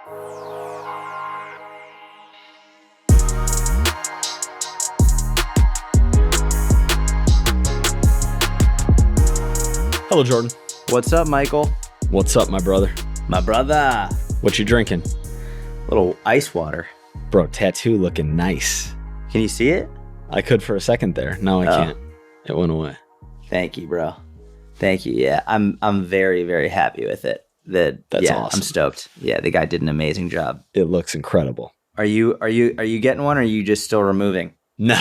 Hello, Jordan. What's up, Michael? What's up, my brother? My brother. What you drinking? Little ice water. Bro, tattoo looking nice. Can you see it? I could for a second there. No, I can't. It went away. Thank you, bro. Thank you. Yeah, I'm very, very happy with it. That's awesome. I'm stoked. Yeah, the guy did an amazing job. It looks incredible. Are you getting one, or are you just still removing? No,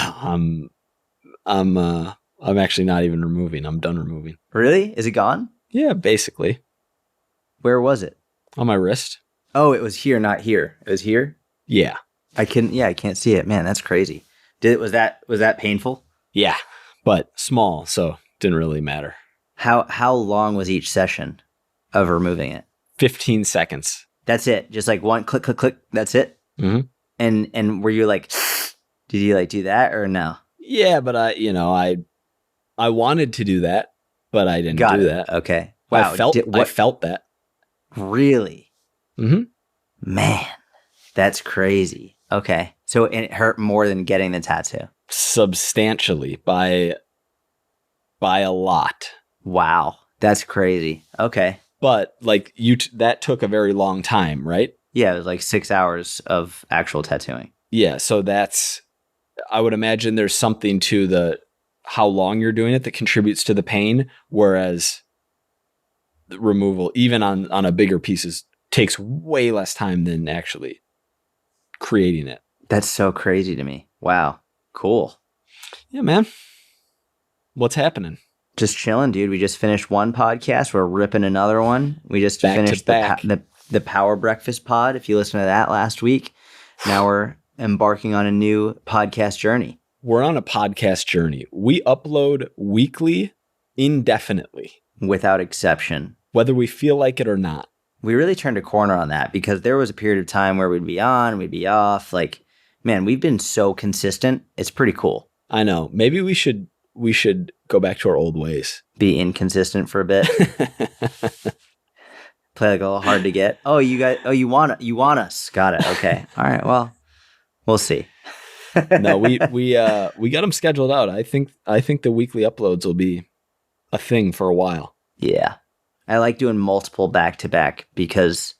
I'm actually not even removing. I'm done removing. Really? Is it gone? Yeah, basically. Where was it? On my wrist. Oh, it was here, not here. It was here? Yeah. I can't see it. Man, that's crazy. Was that painful? Yeah, but small, so didn't really matter. How long was each session of removing it? 15 seconds. That's it. Just like one click, click, click. That's it. Mm-hmm. And were you like, did you like do that or no? Yeah, but I wanted to do that, but I didn't do that. Okay. Wow. I felt that. Really? Mm-hmm. Man, that's crazy. Okay. So it hurt more than getting the tattoo? Substantially, by a lot. Wow. That's crazy. Okay. But like that took a very long time, right? Yeah, it was like 6 hours of actual tattooing. Yeah, so I would imagine there's something to how long you're doing it that contributes to the pain, whereas the removal, even on a bigger pieces, takes way less time than actually creating it. That's so crazy to me. Wow. Cool. Yeah, man. What's happening? Just chilling, dude. We just finished one podcast. We're ripping another one. We just finished the Power Breakfast pod. If you listened to that last week, now we're embarking on a new podcast journey. We're on a podcast journey. We upload weekly, indefinitely. Without exception. Whether we feel like it or not. We really turned a corner on that because there was a period of time where we'd be on, we'd be off. Like, man, we've been so consistent. It's pretty cool. I know. Maybe we should go back to our old ways. Be inconsistent for a bit. Play like a little hard to get. Oh, you want us. Got it. Okay. All right. Well, we'll see. No, we got them scheduled out. I think the weekly uploads will be a thing for a while. Yeah. I like doing multiple back-to-back because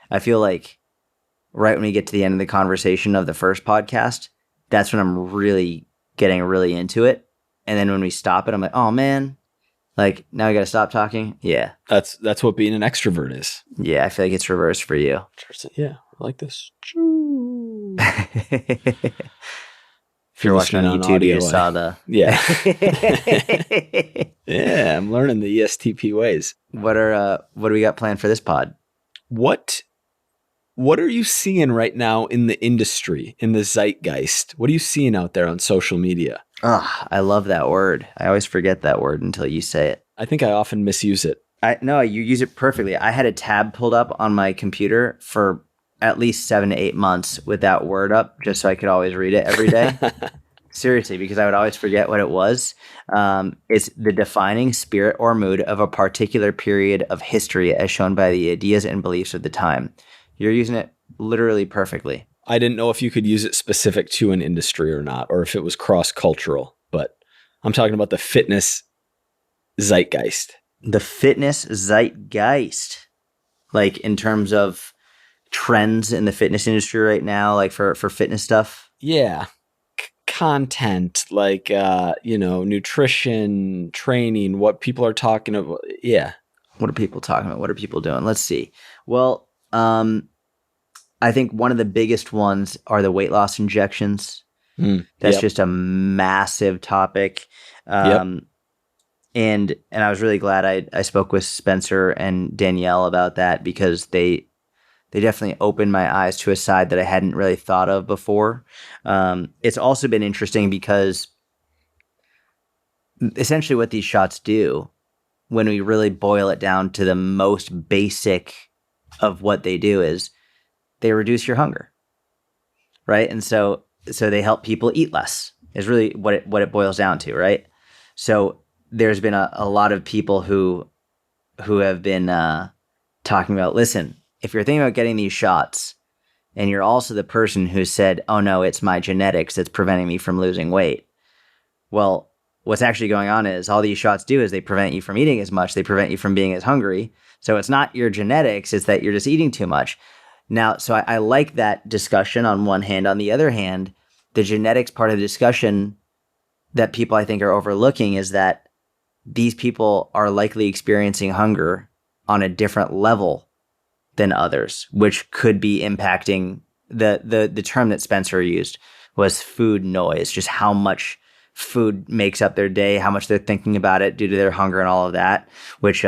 I feel like right when we get to the end of the conversation of the first podcast, that's when I'm really getting really into it. And then when we stop it, I'm like, oh man, like now we got to stop talking. Yeah. That's what being an extrovert is. Yeah. I feel like it's reversed for you. Yeah. Like this. If you're watching on YouTube, you saw the... Yeah. Yeah, I'm learning the ESTP ways. What do we got planned for this pod? What are you seeing right now in the industry, in the zeitgeist? What are you seeing out there on social media? I love that word. I always forget that word until you say it. I think I often misuse it. No, you use it perfectly. I had a tab pulled up on my computer for at least 7 to 8 months with that word up just so I could always read it every day. Seriously, because I would always forget what it was. It's the defining spirit or mood of a particular period of history as shown by the ideas and beliefs of the time. You're using it literally perfectly. I didn't know if you could use it specific to an industry or not, or if it was cross-cultural, but I'm talking about the fitness zeitgeist. The fitness zeitgeist, like in terms of trends in the fitness industry right now, like for fitness stuff? Yeah. Content, like, nutrition, training, what people are talking about. Yeah. What are people talking about? What are people doing? Let's see. Well, I think one of the biggest ones are the weight loss injections. That's just a massive topic. And I was really glad I spoke with Spencer and Danielle about that because they definitely opened my eyes to a side that I hadn't really thought of before. It's also been interesting because essentially what these shots do, when we really boil it down to the most basic of what they do, is they reduce your hunger, right? And so they help people eat less is really what it boils down to, right? So there's been a lot of people who have been talking about, listen, if you're thinking about getting these shots and you're also the person who said, oh no, it's my genetics that's preventing me from losing weight. Well, what's actually going on is all these shots do is they prevent you from eating as much. They prevent you from being as hungry. So it's not your genetics, it's that you're just eating too much. Now, so I like that discussion on one hand. On the other hand, the genetics part of the discussion that people I think are overlooking is that these people are likely experiencing hunger on a different level than others, which could be impacting the term that Spencer used was food noise, just how much food makes up their day, how much they're thinking about it due to their hunger and all of that, which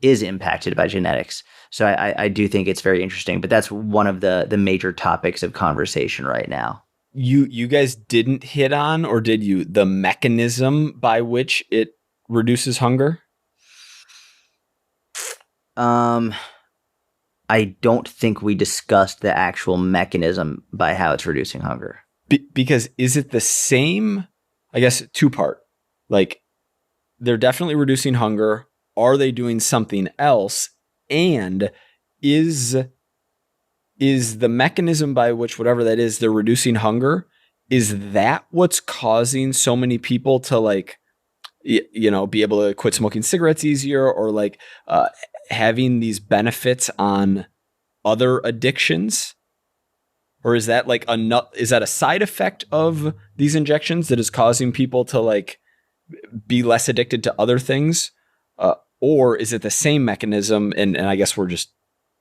is impacted by genetics. So I do think it's very interesting, but that's one of the major topics of conversation right now. You guys didn't hit on, or did you, the mechanism by which it reduces hunger? I don't think we discussed the actual mechanism by how it's reducing hunger. Because is it the same? I guess two-part. Like, they're definitely reducing hunger. Are they doing something else? And is the mechanism by which, whatever that is, they're reducing hunger, is that what's causing so many people to, like, be able to quit smoking cigarettes easier, or like having these benefits on other addictions? Or is that like is that a side effect of these injections that is causing people to like be less addicted to other things? Or is it the same mechanism? And I guess we're just,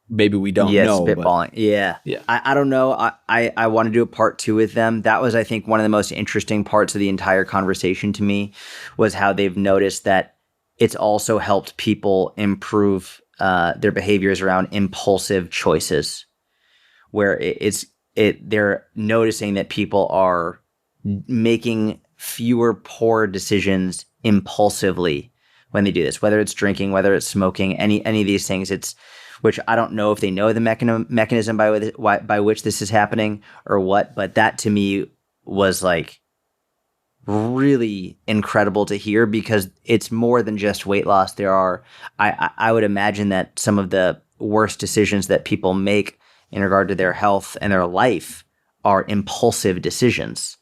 maybe we don't know. Spitballing. Yeah. I don't know. I want to do a part 2 with them. That was, I think, one of the most interesting parts of the entire conversation to me, was how they've noticed that it's also helped people improve their behaviors around impulsive choices, where they're noticing that people are making fewer poor decisions impulsively when they do this, whether it's drinking, whether it's smoking, any of these things. Which I don't know if they know the mechanism by which this is happening or what, but that to me was like really incredible to hear, because it's more than just weight loss. I would imagine that some of the worst decisions that people make in regard to their health and their life are impulsive decisions.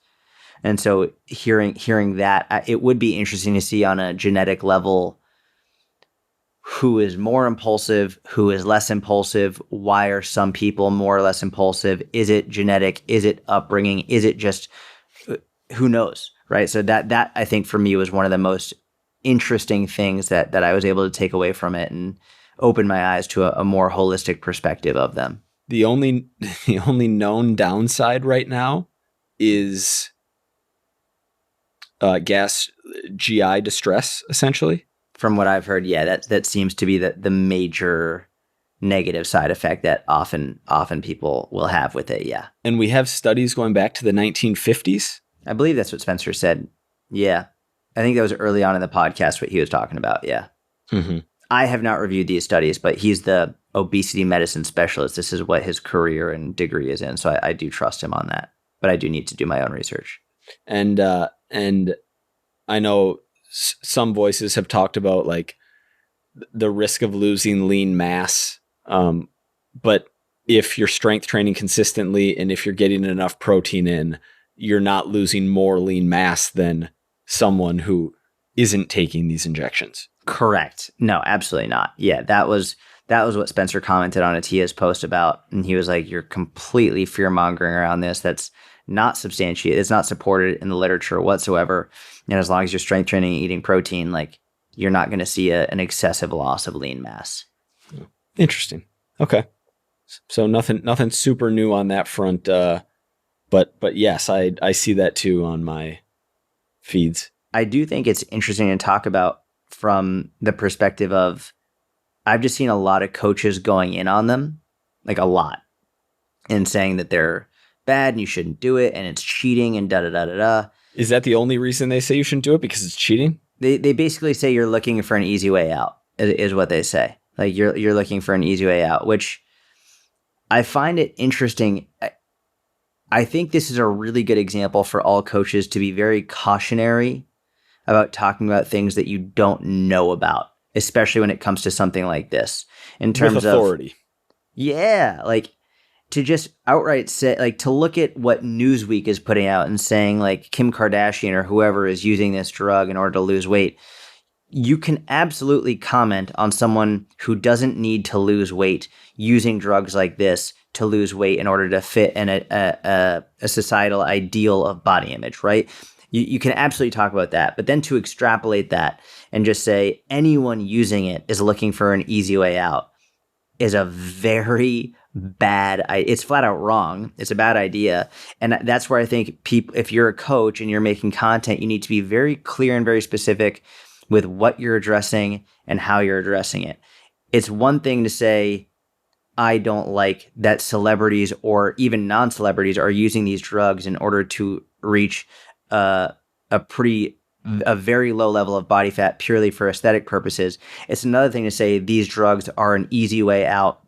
And so hearing that, it would be interesting to see on a genetic level who is more impulsive, who is less impulsive. Why are some people more or less impulsive? Is it genetic? Is it upbringing? Is it just, who knows, right? So that I think for me was one of the most interesting things that I was able to take away from it and open my eyes to a more holistic perspective of them. The only known downside right now is gas GI distress, essentially. From what I've heard, yeah, that seems to be the major negative side effect that often people will have with it, yeah. And we have studies going back to the 1950s. I believe that's what Spencer said. Yeah. I think that was early on in the podcast what he was talking about, yeah. Mm-hmm. I have not reviewed these studies, but he's the obesity medicine specialist. This is what his career and degree is in, so I do trust him on that. But I do need to do my own research. And I know some voices have talked about like the risk of losing lean mass. But if you're strength training consistently and if you're getting enough protein in, you're not losing more lean mass than someone who isn't taking these injections. Correct. No, absolutely not. Yeah, that was what Spencer commented on a Tia's post about. And he was like, you're completely fear-mongering around this. That's not substantiated. It's not supported in the literature whatsoever. And as long as you're strength training and eating protein, like, you're not going to see an excessive loss of lean mass. Interesting. Okay. So nothing super new on that front. But yes, I see that too on my feeds. I do think it's interesting to talk about from the perspective of, I've just seen a lot of coaches going in on them, like a lot, and saying that they're bad and you shouldn't do it and it's cheating and da-da-da-da-da. Is that the only reason they say you shouldn't do it? Because it's cheating? They basically say you're looking for an easy way out, is what they say. Like, you're looking for an easy way out, which I find it interesting. I think this is a really good example for all coaches to be very cautionary about talking about things that you don't know about, especially when it comes to something like this. In terms with authority. Yeah, like to just outright say, like to look at what Newsweek is putting out and saying like Kim Kardashian or whoever is using this drug in order to lose weight. You can absolutely comment on someone who doesn't need to lose weight using drugs like this to lose weight in order to fit in a societal ideal of body image, right? You can absolutely talk about that. But then to extrapolate that and just say anyone using it is looking for an easy way out is a very bad, it's flat out wrong. It's a bad idea. And that's where I think people, if you're a coach and you're making content, you need to be very clear and very specific with what you're addressing and how you're addressing it. It's one thing to say, I don't like that celebrities or even non-celebrities are using these drugs in order to reach a very low level of body fat purely for aesthetic purposes. It's another thing to say these drugs are an easy way out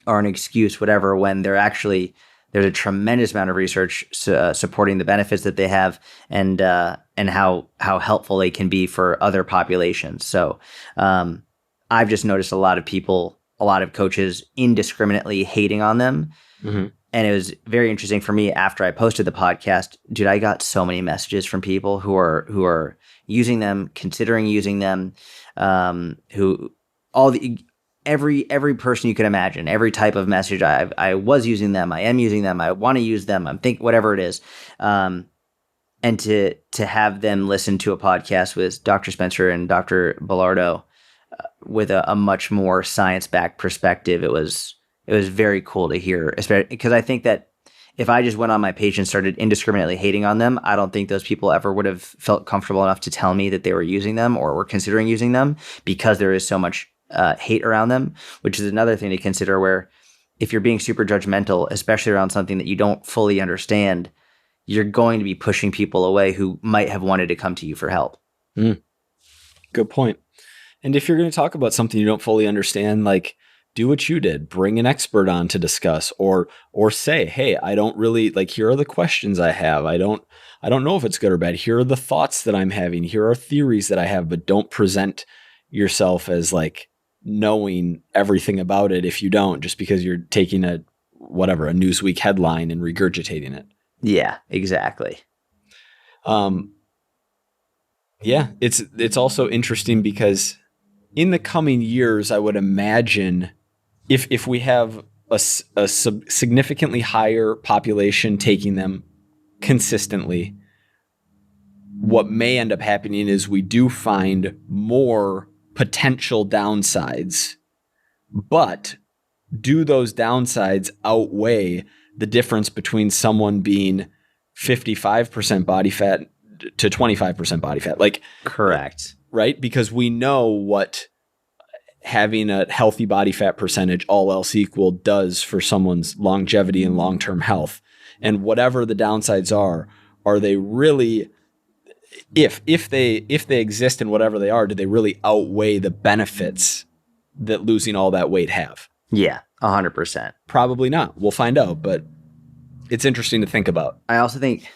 or an excuse, whatever, when they're actually, there's a tremendous amount of research supporting the benefits that they have and how helpful they can be for other populations. So I've just noticed a lot of people, a lot of coaches indiscriminately hating on them. Mm-hmm. And it was very interesting for me after I posted the podcast. Dude, I got so many messages from people who are using them, considering using them, every person you can imagine, every type of message. I was using them, I am using them, I want to use them, I'm thinking whatever it is. And to have them listen to a podcast with Dr. Spencer and Dr. Bellardo with a much more science-backed perspective, it was very cool to hear, especially because I think that if I just went on my page and started indiscriminately hating on them, I don't think those people ever would have felt comfortable enough to tell me that they were using them or were considering using them, because there is so much hate around them, which is another thing to consider, where if you're being super judgmental, especially around something that you don't fully understand, you're going to be pushing people away who might have wanted to come to you for help. Good point. And if you're going to talk about something you don't fully understand, like, do what you did, bring an expert on to discuss, or say, hey, I don't really, like, here are the questions I have. I don't know if it's good or bad. Here are the thoughts that I'm having. Here are theories that I have, but don't present yourself as like knowing everything about it if you don't, just because you're taking a Newsweek headline and regurgitating it. Yeah, exactly. Yeah, it's also interesting because in the coming years, I would imagine if we have a significantly higher population taking them consistently, what may end up happening is we do find more potential downsides, but do those downsides outweigh the difference between someone being 55% body fat to 25% body fat? Like, correct. Right? Because we know what having a healthy body fat percentage, all else equal, does for someone's longevity and long-term health. And whatever the downsides are they really, if they exist and whatever they are, do they really outweigh the benefits that losing all that weight have? Yeah, 100%. Probably not. We'll find out, but it's interesting to think about. I also think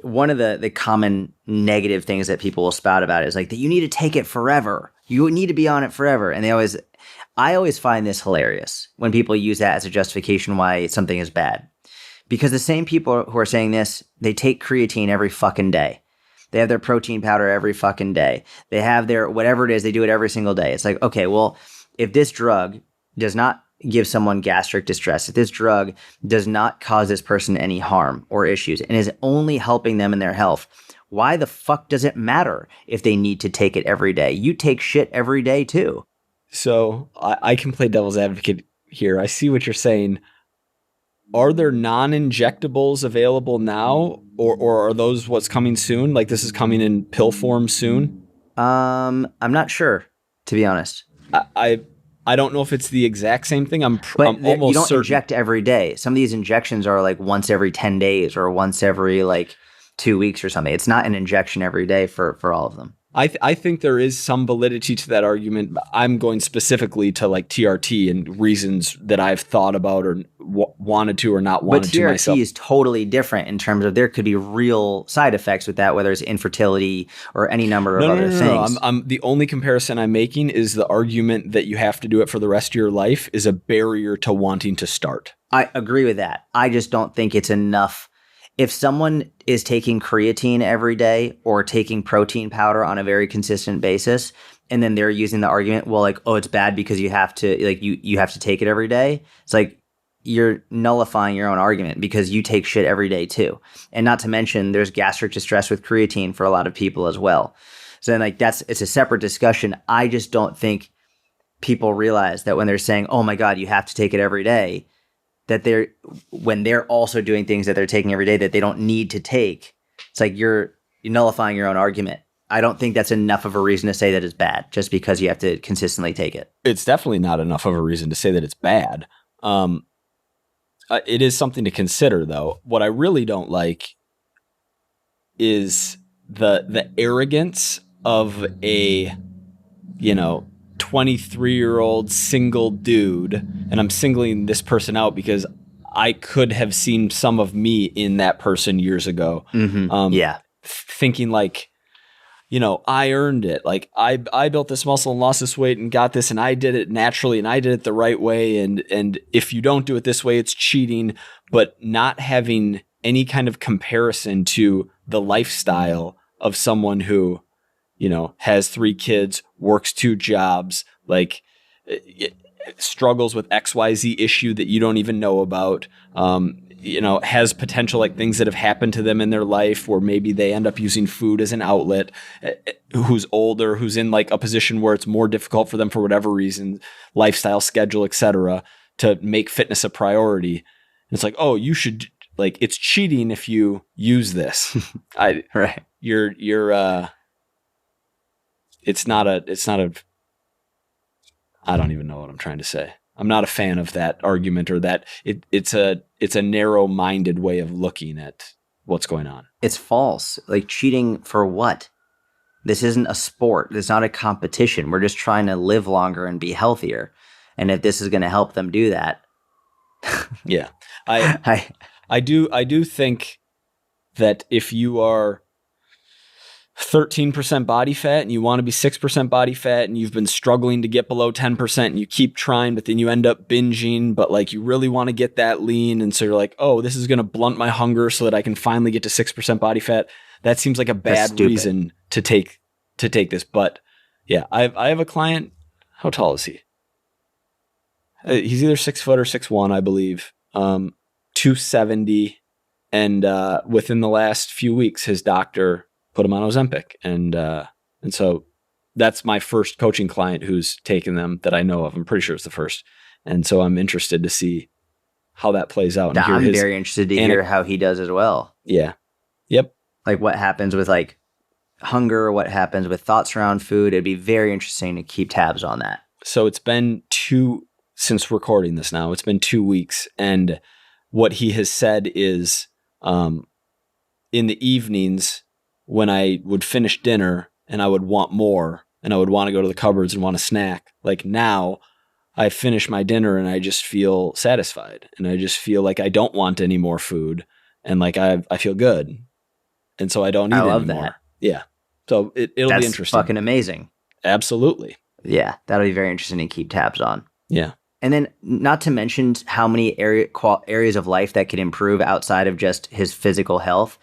one of the common negative things that people will spout about is like that you need to take it forever. You need to be on it forever. And I always find this hilarious when people use that as a justification why something is bad. Because the same people who are saying this, they take creatine every fucking day. They have their protein powder every fucking day. They have their whatever it is, they do it every single day. It's like, okay, well, if this drug does not give someone gastric distress, if this drug does not cause this person any harm or issues and is only helping them in their health, why the fuck does it matter if they need to take it every day? You take shit every day too. So I can play devil's advocate here. I see what you're saying. Are there non-injectables available now, or are those what's coming soon? Like, this is coming in pill form soon? I'm not sure, to be honest. I don't know if it's the exact same thing. I'm almost you don't certain. Inject every day. Some of these injections are like once every 10 days or once every like 2 weeks or something. It's not an injection every day for all of them. I think there is some validity to that argument. But I'm going specifically to like TRT and reasons that I've thought about or wanted to or not wanted to myself. But TRT is totally different in terms of there could be real side effects with that, whether it's infertility or any number of other things. I'm the only comparison I'm making is the argument that you have to do it for the rest of your life is a barrier to wanting to start. I agree with that. I just don't think it's enough. If someone is taking creatine every day or taking protein powder on a very consistent basis, and then they're using the argument, well, like, oh, it's bad because you have to, like, you have to take it every day. It's like you're nullifying your own argument because you take shit every day too. And not to mention, there's gastric distress with creatine for a lot of people as well. So then, like, it's a separate discussion. I just don't think people realize that when they're saying, oh my God, you have to take it every day, that when they're also doing things that they're taking every day that they don't need to take, it's like you're nullifying your own argument. I don't think that's enough of a reason to say that it's bad just because you have to consistently take it. It's definitely not enough of a reason to say that it's bad. It is something to consider, though. What I really don't like is the arrogance of a, 23-year-old single dude, and I'm singling this person out because I could have seen some of me in that person years ago. Mm-hmm. Thinking like, I earned it. Like I built this muscle and lost this weight and got this, and I did it naturally and I did it the right way. And if you don't do it this way, it's cheating. But not having any kind of comparison to the lifestyle of someone who, has 3 kids, works 2 jobs, like struggles with XYZ issue that you don't even know about, has potential like things that have happened to them in their life where maybe they end up using food as an outlet, who's older, who's in like a position where it's more difficult for them for whatever reason, lifestyle, schedule, etc., to make fitness a priority. And it's like, oh, you should, like, it's cheating if you use this. Right. It's not a, I don't even know what I'm trying to say. I'm not a fan of that argument or that it's a narrow-minded way of looking at what's going on. It's false. Like, cheating for what? This isn't a sport. It's not a competition. We're just trying to live longer and be healthier. And if this is going to help them do that. Yeah. I do think that if you are 13% body fat and you want to be 6% body fat and you've been struggling to get below 10% and you keep trying, but then you end up binging, but like you really want to get that lean. And so you're like, oh, this is going to blunt my hunger so that I can finally get to 6% body fat. That seems like a bad reason to take this. But yeah, I have a client. How tall is he? He's either 6 foot or 6'1", I believe. 270. And within the last few weeks, his doctor put him on Ozempic. And so that's my first coaching client who's taken them that I know of. I'm pretty sure it's the first. And so I'm interested to see how that plays out. And I'm very interested to hear how he does as well. Yeah. Yep. Like what happens with like hunger, what happens with thoughts around food. It'd be very interesting to keep tabs on that. So it's been since recording this now, it's been 2 weeks. And what he has said is in the evenings, when I would finish dinner and I would want more and I would want to go to the cupboards and want a snack, like now I finish my dinner and I just feel satisfied and I just feel like I don't want any more food and like I feel good. And so I don't need it anymore. I love that. Yeah. So it'll be interesting. That's fucking amazing. Absolutely. Yeah. That'll be very interesting to keep tabs on. Yeah. And then not to mention how many areas of life that could improve outside of just his physical health,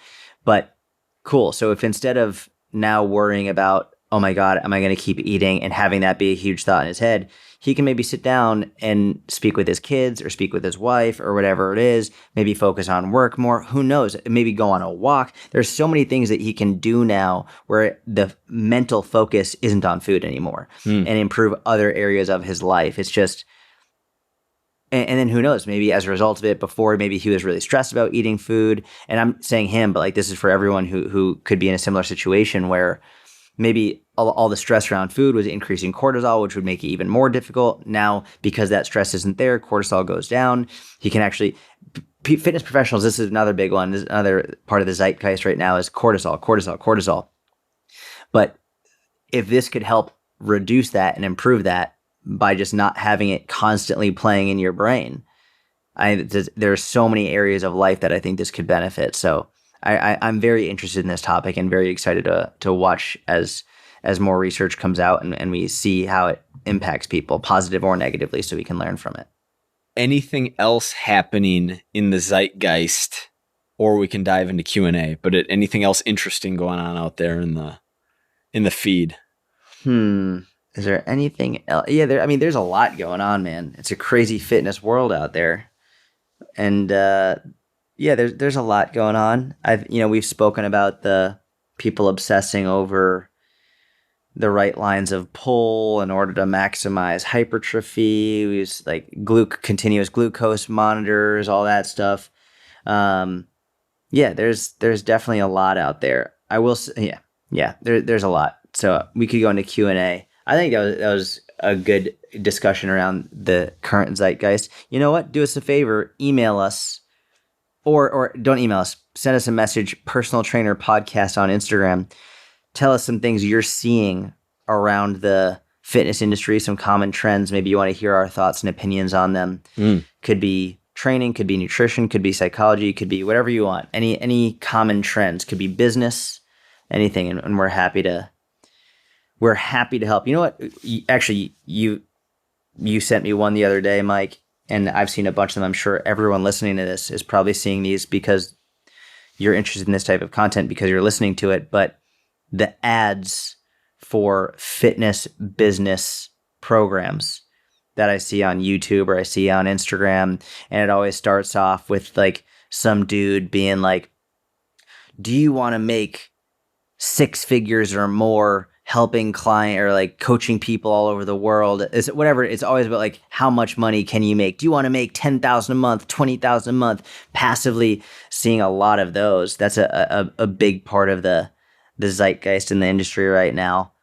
but cool. So if instead of now worrying about, oh my God, am I going to keep eating and having that be a huge thought in his head, he can maybe sit down and speak with his kids or speak with his wife or whatever it is, maybe focus on work more. Who knows? Maybe go on a walk. There's so many things that he can do now where the mental focus isn't on food anymore and improve other areas of his life. It's just... And then who knows, maybe as a result of it, before maybe he was really stressed about eating food. And I'm saying him, but like this is for everyone who could be in a similar situation where maybe all the stress around food was increasing cortisol, which would make it even more difficult. Now, because that stress isn't there, cortisol goes down. He can actually, fitness professionals, this is another big one. This is another part of the zeitgeist right now is cortisol. But if this could help reduce that and improve that by just not having it constantly playing in your brain, there are so many areas of life that I think this could benefit. So I'm very interested in this topic and very excited to watch as more research comes out and we see how it impacts people, positive or negatively, so we can learn from it. Anything else happening in the zeitgeist, or we can dive into Q&A, but anything else interesting going on out there in the feed? Is there anything else? Yeah, there's a lot going on, man. It's a crazy fitness world out there. And there's a lot going on. We've spoken about the people obsessing over the right lines of pull in order to maximize hypertrophy. We use like continuous glucose monitors, all that stuff. There's definitely a lot out there. I will say, there's a lot. So we could go into Q&A. I think that was a good discussion around the current zeitgeist. You know what? Do us a favor, email us, or don't email us. Send us a message, Personal Trainer Podcast on Instagram. Tell us some things you're seeing around the fitness industry, some common trends. Maybe you want to hear our thoughts and opinions on them. Could be training, could be nutrition, could be psychology, could be whatever you want. Any common trends, could be business, anything, and we're happy to help. You know what? Actually, you sent me one the other day, Mike, and I've seen a bunch of them. I'm sure everyone listening to this is probably seeing these because you're interested in this type of content because you're listening to it. But the ads for fitness business programs that I see on YouTube or I see on Instagram, and it always starts off with like some dude being like, do you want to make 6 figures or more helping client or like coaching people all over the world? It's whatever. It's always about like, how much money can you make? Do you want to make 10,000 a month, 20,000 a month? Passively seeing a lot of those. That's a big part of the zeitgeist in the industry right now.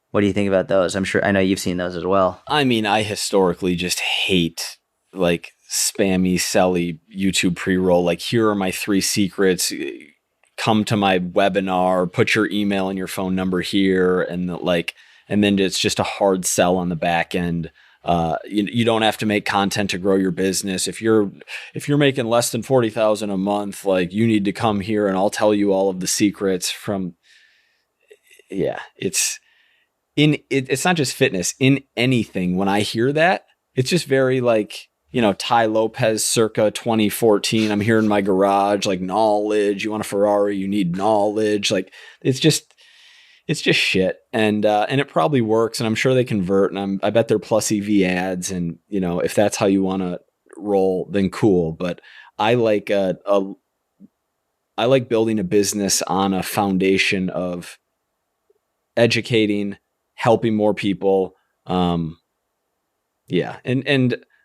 What do you think about those? I know you've seen those as well. I mean, I historically just hate like spammy, selly YouTube pre-roll. Like, here are my 3 secrets. Come to my webinar, put your email and your phone number here. And then it's just a hard sell on the back end. You don't have to make content to grow your business. If you're making less than 40,000 a month, like, you need to come here and I'll tell you all of the secrets from, it's not just fitness, in anything. When I hear that, it's just very like, Tai Lopez circa 2014. I'm here in my garage, like, knowledge. You want a Ferrari, you need knowledge. Like, it's just shit. And it probably works, and I'm sure they convert, and I bet they're plus EV ads. And, if that's how you want to roll, then cool. But I like building a business on a foundation of educating, helping more people. And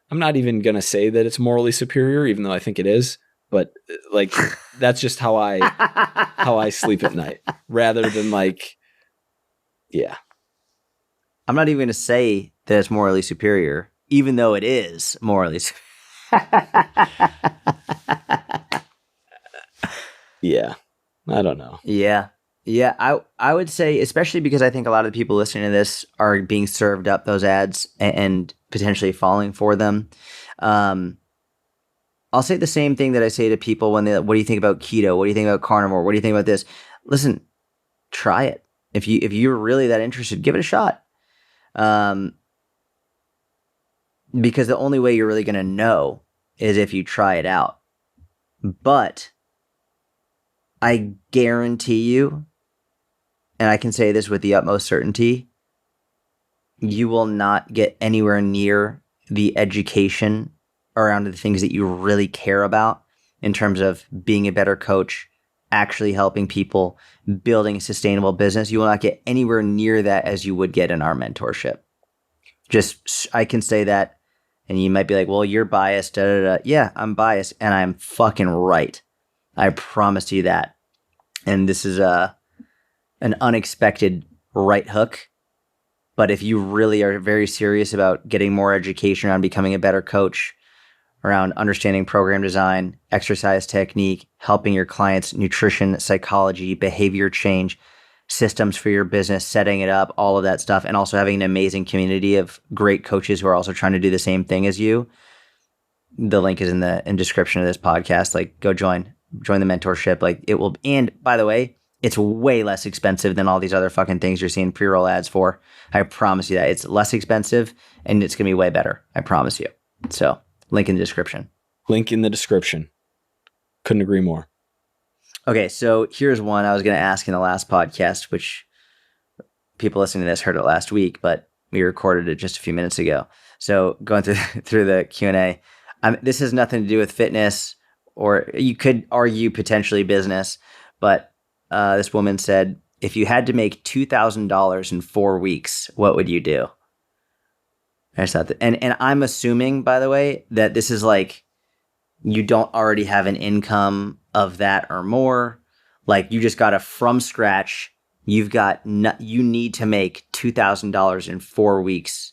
I'm not even going to say that it's morally superior, even though I think it is, but like, that's just how I sleep at night, rather than like, I'm not even going to say that it's morally superior, even though it is morally Yeah. I don't know. Yeah. I would say, especially because I think a lot of the people listening to this are being served up those ads and potentially falling for them. I'll say the same thing that I say to people when what do you think about keto? What do you think about carnivore? What do you think about this? Listen, try it. If you're really that interested, give it a shot. Because the only way you're really going to know is if you try it out. But I guarantee you, and I can say this with the utmost certainty, you will not get anywhere near the education around the things that you really care about in terms of being a better coach, actually helping people, building a sustainable business. You will not get anywhere near that as you would get in our mentorship. Just, I can say that, and you might be like, well, you're biased, da, da, da. Yeah, I'm biased, and I'm fucking right. I promise you that. And this is an unexpected right hook. But if you really are very serious about getting more education around becoming a better coach, around understanding program design, exercise technique, helping your clients, nutrition, psychology, behavior change, systems for your business, setting it up, all of that stuff, and also having an amazing community of great coaches who are also trying to do the same thing as you. The link is in the description of this podcast. Like, go join the mentorship. Like, it will. And by the way, it's way less expensive than all these other fucking things you're seeing pre-roll ads for. I promise you that it's less expensive and it's gonna be way better. I promise you. So, link in the description. Link in the description. Couldn't agree more. Okay, so here's one I was gonna ask in the last podcast, which people listening to this heard it last week, but we recorded it just a few minutes ago. So going through the Q&A. This has nothing to do with fitness, or you could argue potentially business, but this woman said, if you had to make $2,000 in 4 weeks, what would you do? I just thought that, and I'm assuming, by the way, that this is like you don't already have an income of that or more. Like, you just got to from scratch. You need to make $2,000 in 4 weeks.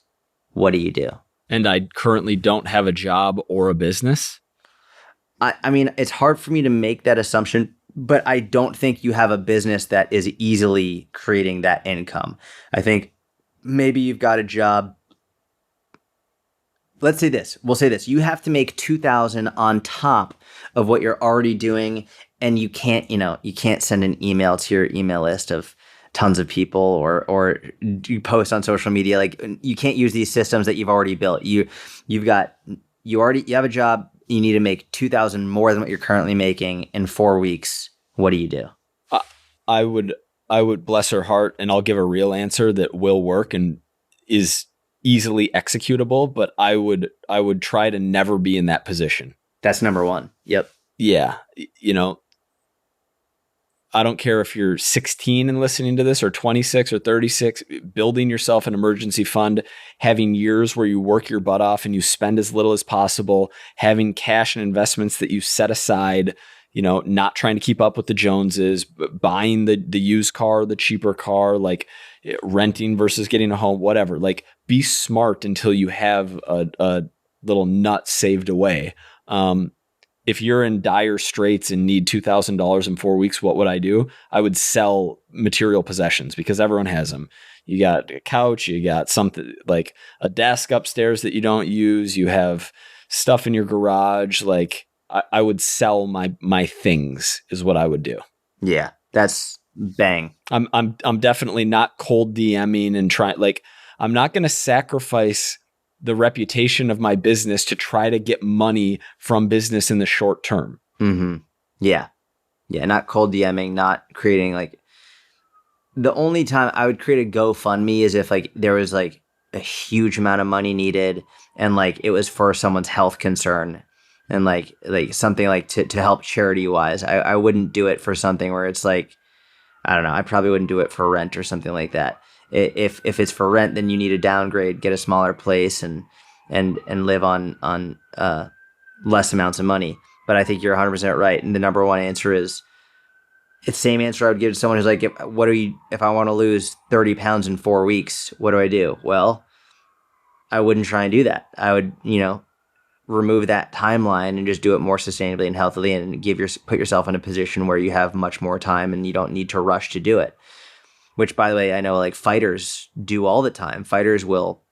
What do you do? And I currently don't have a job or a business. I mean, it's hard for me to make that assumption, but I don't think you have a business that is easily creating that income. I think maybe you've got a job. Let's say this. We'll say this. You have to make $2,000 on top of what you're already doing, and you can't send an email to your email list of tons of people or you post on social media. Like, you can't use these systems that you've already built. You have a job. You need to make $2,000 more than what you're currently making in 4 weeks. What do you do? I would bless her heart, and I'll give a real answer that will work and is easily executable, but I would try to never be in that position. That's number one. Yep. Yeah. I don't care if you're 16 and listening to this, or 26 or 36, building yourself an emergency fund, having years where you work your butt off and you spend as little as possible, having cash and investments that you set aside, not trying to keep up with the Joneses, but buying the used car, the cheaper car, like renting versus getting a home, whatever. Like, be smart until you have a little nut saved away. If you're in dire straits and need $2,000 in 4 weeks, what would I do? I would sell material possessions, because everyone has them. You got a couch, you got something like a desk upstairs that you don't use, you have stuff in your garage. Like, I would sell my things is what I would do. Yeah, that's bang. I'm definitely not cold DMing and trying, like, I'm not going to sacrifice the reputation of my business to try to get money from business in the short term. Mm-hmm. Yeah. Yeah. Not cold DMing, not creating, like, the only time I would create a GoFundMe is if, like, there was like a huge amount of money needed and like it was for someone's health concern and like something like to help charity wise. I wouldn't do it for something where it's like, I don't know. I probably wouldn't do it for rent or something like that. If it's for rent, then you need to downgrade, get a smaller place, and live on less amounts of money. But I think you're 100% right. And the number one answer is, it's the same answer I would give to someone who's like, if I want to lose 30 pounds in 4 weeks, what do I do? Well, I wouldn't try and do that. I would, remove that timeline and just do it more sustainably and healthily, and put yourself in a position where you have much more time and you don't need to rush to do it. Which, by the way, I know like fighters do all the time. Fighters will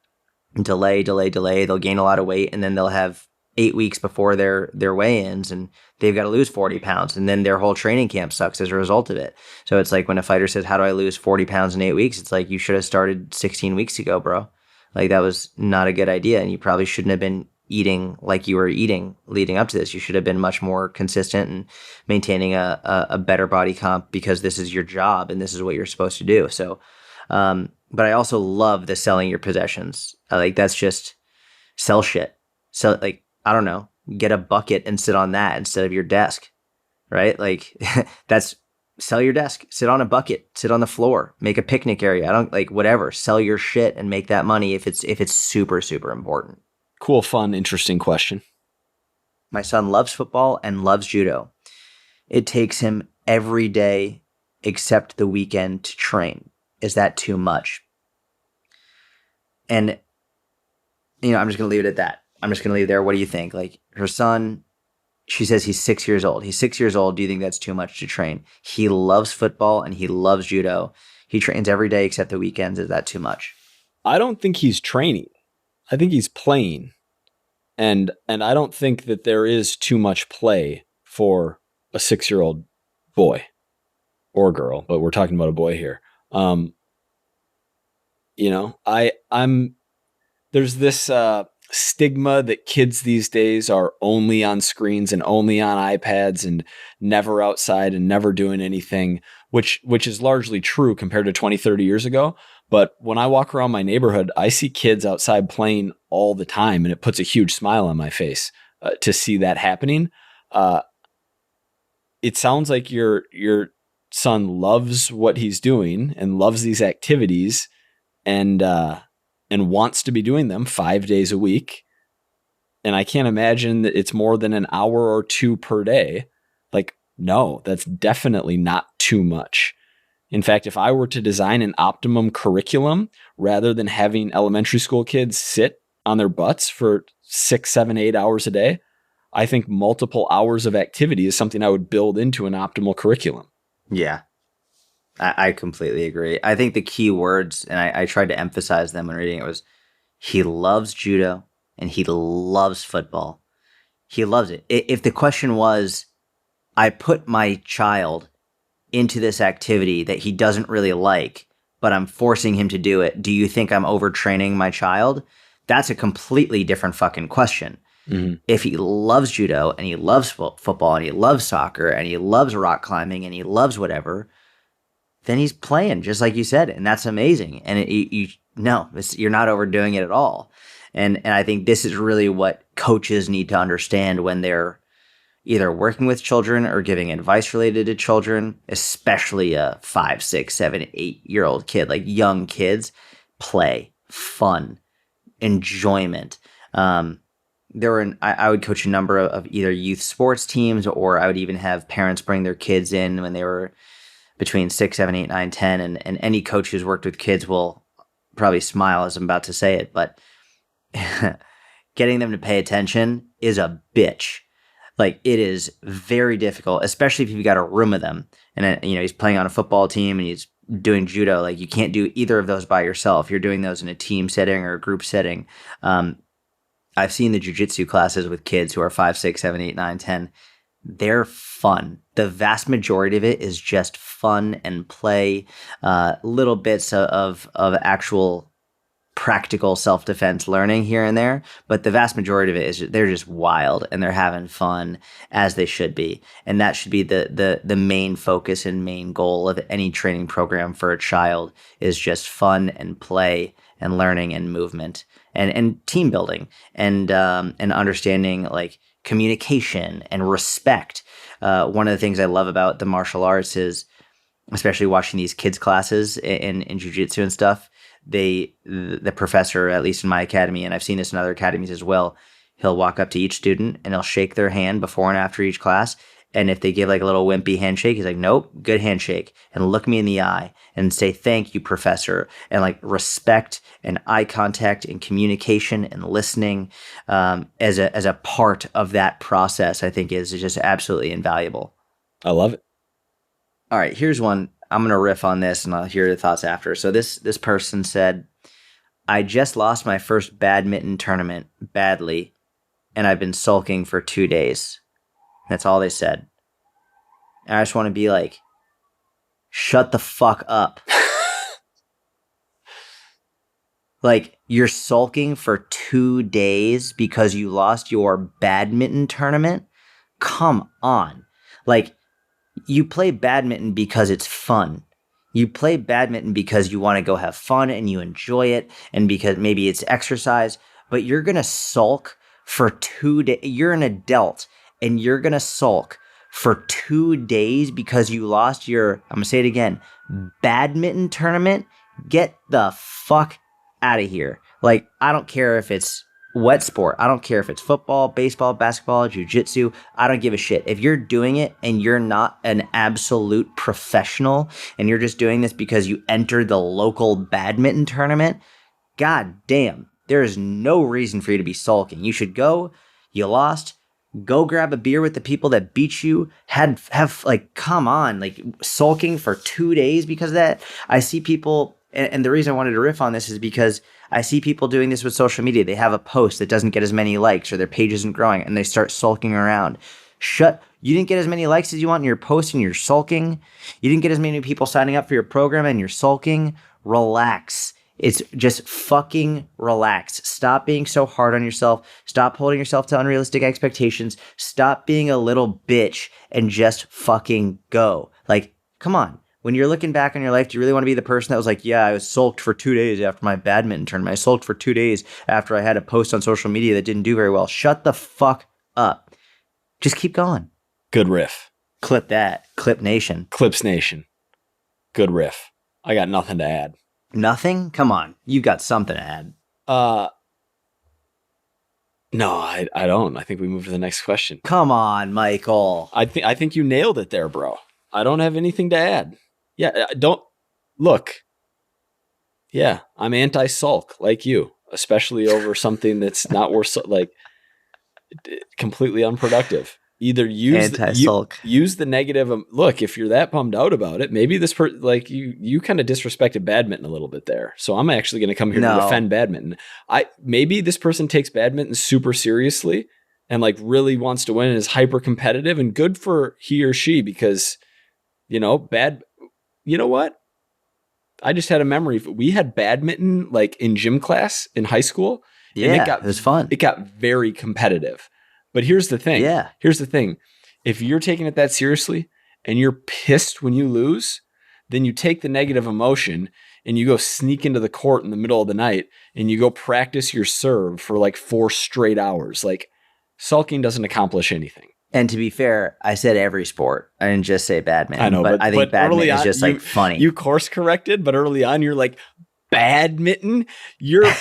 delay. They'll gain a lot of weight, and then they'll have 8 weeks before their weigh-ins, and they've got to lose 40 pounds, and then their whole training camp sucks as a result of it. So it's like when a fighter says, how do I lose 40 pounds in 8 weeks? It's like, you should have started 16 weeks ago, bro. Like, that was not a good idea, and you probably shouldn't have been eating like you were eating leading up to this. You should have been much more consistent and maintaining a better body comp, because this is your job and this is what you're supposed to do. So, but I also love the selling your possessions. Like, that's just sell shit. So, like, I don't know, get a bucket and sit on that instead of your desk, right? Like, that's sell your desk, sit on a bucket, sit on the floor, make a picnic area. I don't, like, whatever, sell your shit and make that money if it's super, super important. Cool, fun, interesting question. My son loves football and loves judo. It takes him every day except the weekend to train. Is that too much? And, I'm just going to leave it at that. I'm just going to leave it there. What do you think? Like, her son, She says he's 6 years old. He's 6 years old. Do you think that's too much to train? He loves football and he loves judo. He trains every day except the weekends. Is that too much? I don't think he's training. I think he's playing. And I don't think that there is too much play for a 6-year-old boy or girl, but we're talking about a boy here. There's this stigma that kids these days are only on screens and only on iPads and never outside and never doing anything, which is largely true compared to 20, 30 years ago. But when I walk around my neighborhood, I see kids outside playing all the time, and it puts a huge smile on my face to see that happening. It sounds like your son loves what he's doing and loves these activities and wants to be doing them 5 days a week. And I can't imagine that it's more than an hour or two per day. Like, no, that's definitely not too much. In fact, if I were to design an optimum curriculum, rather than having elementary school kids sit on their butts for 6, 7, 8 hours a day, I think multiple hours of activity is something I would build into an optimal curriculum. Yeah, I completely agree. I think the key words, and I tried to emphasize them when reading it, was he loves judo and he loves football. He loves it. If the question was, I put my child into this activity that he doesn't really like, but I'm forcing him to do it, do you think I'm overtraining my child? That's a completely different fucking question. Mm-hmm. If he loves judo and he loves football and he loves soccer and he loves rock climbing and he loves whatever, then he's playing just like you said, and that's amazing. And you're not overdoing it at all. And I think this is really what coaches need to understand when they're either working with children or giving advice related to children, especially a 5, 6, 7, 8-year-old kid, like young kids. Play, fun, enjoyment. I would coach a number of either youth sports teams, or I would even have parents bring their kids in when they were between 6, 7, 8, 9, 10. And any coach who's worked with kids will probably smile as I'm about to say it, but getting them to pay attention is a bitch. Like, it is very difficult, especially if you've got a room of them. And he's playing on a football team and he's doing judo. Like, you can't do either of those by yourself. You're doing those in a team setting or a group setting. I've seen the jiu-jitsu classes with kids who are 5, 6, 7, 8, 9, 10. They're fun. The vast majority of it is just fun and play, little bits of actual practical self-defense learning here and there, but the vast majority of it is they're just wild and they're having fun, as they should be. And that should be the main focus and main goal of any training program for a child, is just fun and play and learning and movement and team building and understanding, like, communication and respect. One of the things I love about the martial arts is, especially watching these kids classes in jiu-jitsu and stuff, the professor, at least in my academy, and I've seen this in other academies as well, he'll walk up to each student and he'll shake their hand before and after each class. And if they give like a little wimpy handshake, he's like, nope, good handshake. And look me in the eye and say, thank you, professor. And like respect and eye contact and communication and listening as a part of that process, I think is just absolutely invaluable. I love it. All right, here's one. I'm going to riff on this and I'll hear your thoughts after. So this person said, I just lost my first badminton tournament badly, and I've been sulking for 2 days. That's all they said. And I just want to be like, shut the fuck up. Like, you're sulking for 2 days because you lost your badminton tournament? Come on. Like, you play badminton because it's fun. You play badminton because you want to go have fun and you enjoy it, and because maybe it's exercise, but you're going to sulk for 2 days. You're an adult and you're going to sulk for 2 days because you lost your, I'm going to say it again, badminton tournament. Get the fuck out of here. Like, I don't care if it's wet sport. I don't care if it's football, baseball, basketball, jiu-jitsu. I don't give a shit. If you're doing it and you're not an absolute professional and you're just doing this because you entered the local badminton tournament, god damn, there is no reason for you to be sulking. You should go. You lost. Go grab a beer with the people that beat you. Have like, come on, like sulking for 2 days because of that. I see people, and the reason I wanted to riff on this is because I see people doing this with social media. They have a post that doesn't get as many likes or their page isn't growing and they start sulking around. You didn't get as many likes as you want in your post and you're sulking. You didn't get as many people signing up for your program and you're sulking. Relax. It's just fucking relax. Stop being so hard on yourself. Stop holding yourself to unrealistic expectations. Stop being a little bitch and just fucking go. Like, come on. When you're looking back on your life, do you really want to be the person that was like, yeah, I was sulked for 2 days after my badminton tournament. I sulked for 2 days after I had a post on social media that didn't do very well. Shut the fuck up. Just keep going. Good riff. Clip that. Clip Nation. Clips Nation. Good riff. I got nothing to add. Nothing? Come on. You got something to add. No, I don't. I think we move to the next question. Come on, Michael. I think you nailed it there, bro. I don't have anything to add. Yeah, don't look. Yeah, I'm anti-sulk like you, especially over something that's not worth like completely unproductive. Either use the negative. Look, if you're that bummed out about it, maybe this like you kind of disrespected badminton a little bit there. So I'm actually going to come here to defend badminton. Maybe this person takes badminton super seriously and like really wants to win and is hyper competitive, and good for he or she because you know what? I just had a memory. We had badminton like in gym class in high school. Yeah, and it was fun. It got very competitive. But here's the thing. Yeah. Here's the thing. If you're taking it that seriously and you're pissed when you lose, then you take the negative emotion and you go sneak into the court in the middle of the night and you go practice your serve for like 4 straight hours. Like sulking doesn't accomplish anything. And to be fair, I said every sport. I didn't just say badminton. I know, but I think badminton is just like funny. You course corrected, but early on you're like, badminton? You're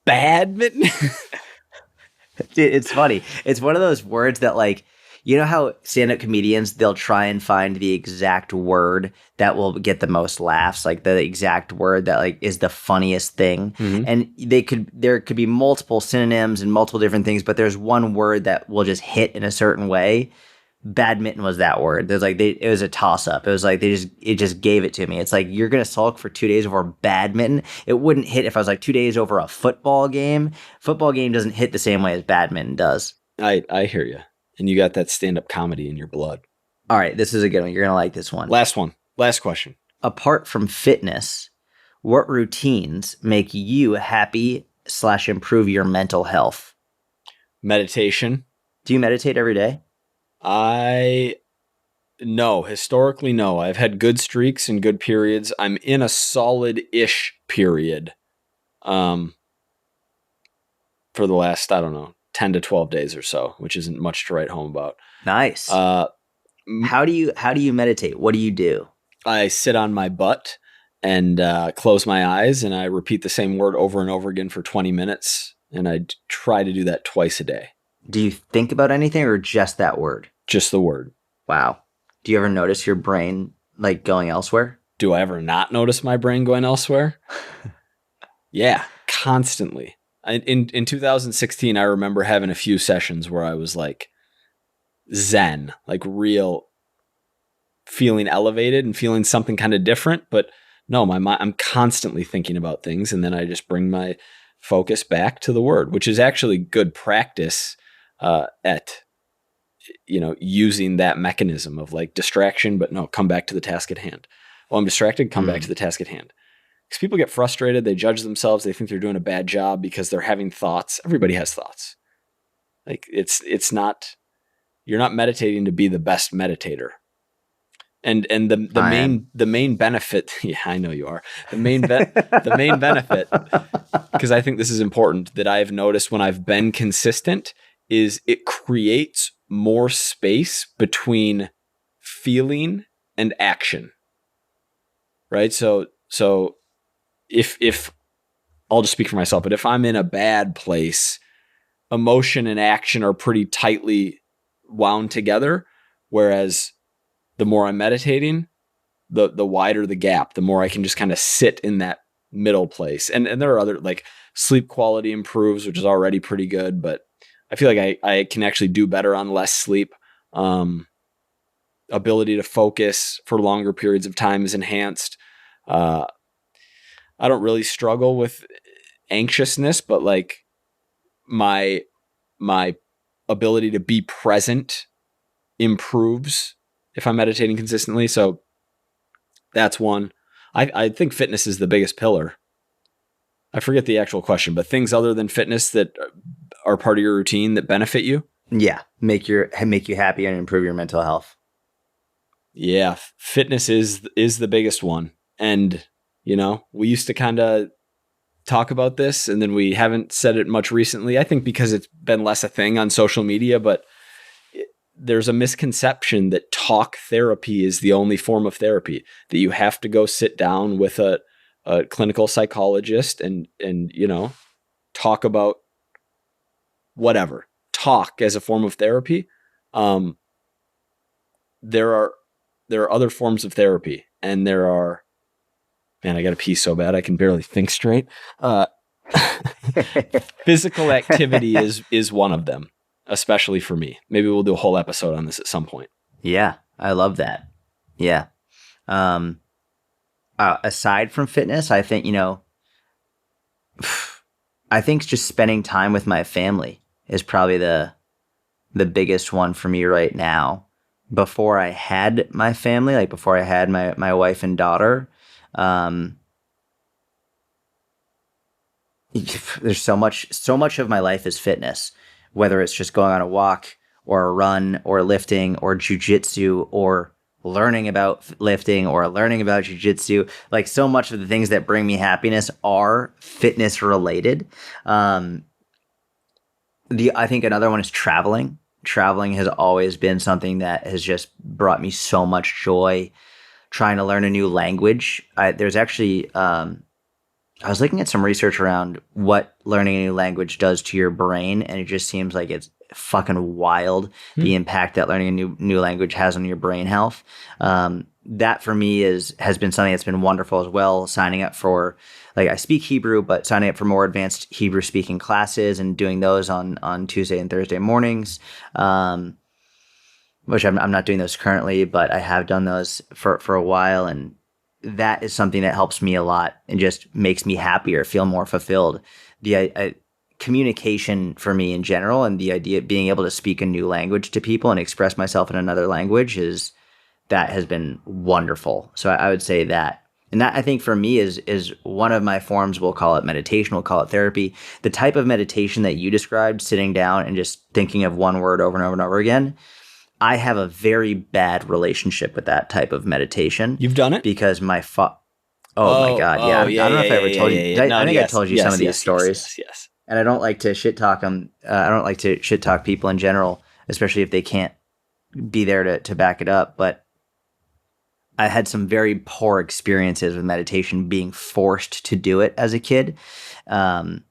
badminton? Dude, it's funny. It's one of those words that like, you know how stand-up comedians, they'll try and find the exact word that will get the most laughs, like the exact word that like is the funniest thing. Mm-hmm. And there could be multiple synonyms and multiple different things, but there's one word that will just hit in a certain way. Badminton was that word. There's like it was a toss-up. It was like it just gave it to me. It's like you're gonna sulk for 2 days over badminton. It wouldn't hit if I was like 2 days over a football game. Football game doesn't hit the same way as badminton does. I hear you. And you got that stand-up comedy in your blood. All right, this is a good one. You're gonna like this one. Last question. Apart from fitness, what routines make you happy / improve your mental health? Meditation. Do you meditate every day? Historically, no. I've had good streaks and good periods. I'm in a solid-ish period for the last, 10 to 12 days or so, which isn't much to write home about. Nice. How do you meditate? What do you do? I sit on my butt and close my eyes, and I repeat the same word over and over again for 20 minutes, and I try to do that twice a day. Do you think about anything or just that word? Just the word. Wow. Do you ever notice your brain like going elsewhere? Do I ever not notice my brain going elsewhere? Yeah, constantly. In 2016, I remember having a few sessions where I was like zen, like real feeling elevated and feeling something kind of different. But no, I'm constantly thinking about things, and then I just bring my focus back to the word, which is actually good practice at using that mechanism of like distraction, but no, come back to the task at hand. Well, I'm distracted, come back to the task at hand. Because people get frustrated, they judge themselves, they think they're doing a bad job because they're having thoughts. Everybody has thoughts. Like it's not, you're not meditating to be the best meditator. And the main benefit, yeah, I know you are. The main benefit, because I think this is important, that I've noticed when I've been consistent is it creates more space between feeling and action. Right? So if I'll just speak for myself, but if I'm in a bad place, emotion and action are pretty tightly wound together, whereas the more I'm meditating, the wider the gap, the more I can just kind of sit in that middle place. And there are other, like sleep quality improves, which is already pretty good, but I feel like I can actually do better on less sleep. Ability to focus for longer periods of time is enhanced. I don't really struggle with anxiousness, but like my ability to be present improves if I'm meditating consistently. So that's one. I think fitness is the biggest pillar. I forget the actual question, but things other than fitness that are part of your routine that benefit you. Yeah. Make you happy and improve your mental health. Yeah. Fitness is the biggest one. And, we used to kind of talk about this and then we haven't said it much recently. I think because it's been less a thing on social media, but there's a misconception that talk therapy is the only form of therapy, that you have to go sit down with a clinical psychologist and talk about whatever. Talk as a form of therapy. There are other forms of therapy, and there are, man, I got to pee so bad I can barely think straight. Physical activity is one of them, especially for me. Maybe we'll do a whole episode on this at some point. Yeah, I love that. Yeah. Aside from fitness, I think, I think just spending time with my family is probably the biggest one for me right now. Before I had my family, like before I had my wife and daughter, there's so much of my life is fitness, whether it's just going on a walk or a run or lifting or jujitsu or learning about lifting or learning about jujitsu. Like, so much of the things that bring me happiness are fitness related. I think another one is traveling. Traveling has always been something that has just brought me so much joy. Trying to learn a new language. There's actually, I was looking at some research around what learning a new language does to your brain, and it just seems like it's fucking wild, the impact that learning a new language has on your brain health. That for me has been something that's been wonderful as well. Signing up for, like, I speak Hebrew, but signing up for more advanced Hebrew speaking classes and doing those on Tuesday and Thursday mornings, which I'm not doing those currently, but I have done those for a while. And that is something that helps me a lot and just makes me happier, feel more fulfilled. The communication for me in general, and the idea of being able to speak a new language to people and express myself in another language that has been wonderful. So I would say that. And that, I think, for me is one of my forms. We'll call it meditation, we'll call it therapy. The type of meditation that you described, sitting down and just thinking of one word over and over and over again, I have a very bad relationship with that type of meditation. You've done it? Because my Oh my God. Yeah. I don't know if I ever told you. I think I told you some of these stories. Yes. And I don't like to shit talk them. I don't like to shit talk people in general, especially if they can't be there to back it up. But I had some very poor experiences with meditation, being forced to do it as a kid. And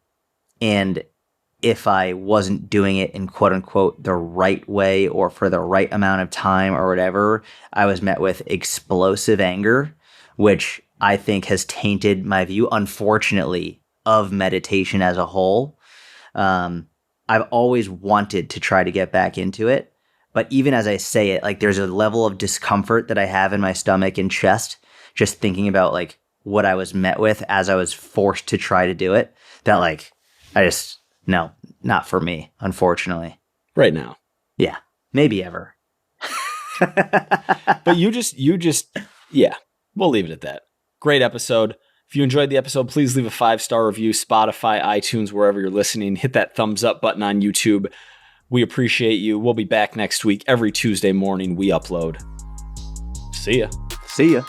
if I wasn't doing it in quote unquote the right way or for the right amount of time or whatever, I was met with explosive anger, which I think has tainted my view, unfortunately, of meditation as a whole. I've always wanted to try to get back into it, but even as I say it, like, there's a level of discomfort that I have in my stomach and chest just thinking about like what I was met with as I was forced to try to do it, that like no, not for me, unfortunately. Right now. Yeah, maybe ever. But you just yeah, we'll leave it at that. Great episode. If you enjoyed the episode, please leave a 5-star review, Spotify, iTunes, wherever you're listening. Hit that thumbs up button on YouTube. We appreciate you. We'll be back next week. Every Tuesday morning we upload. See ya. See ya.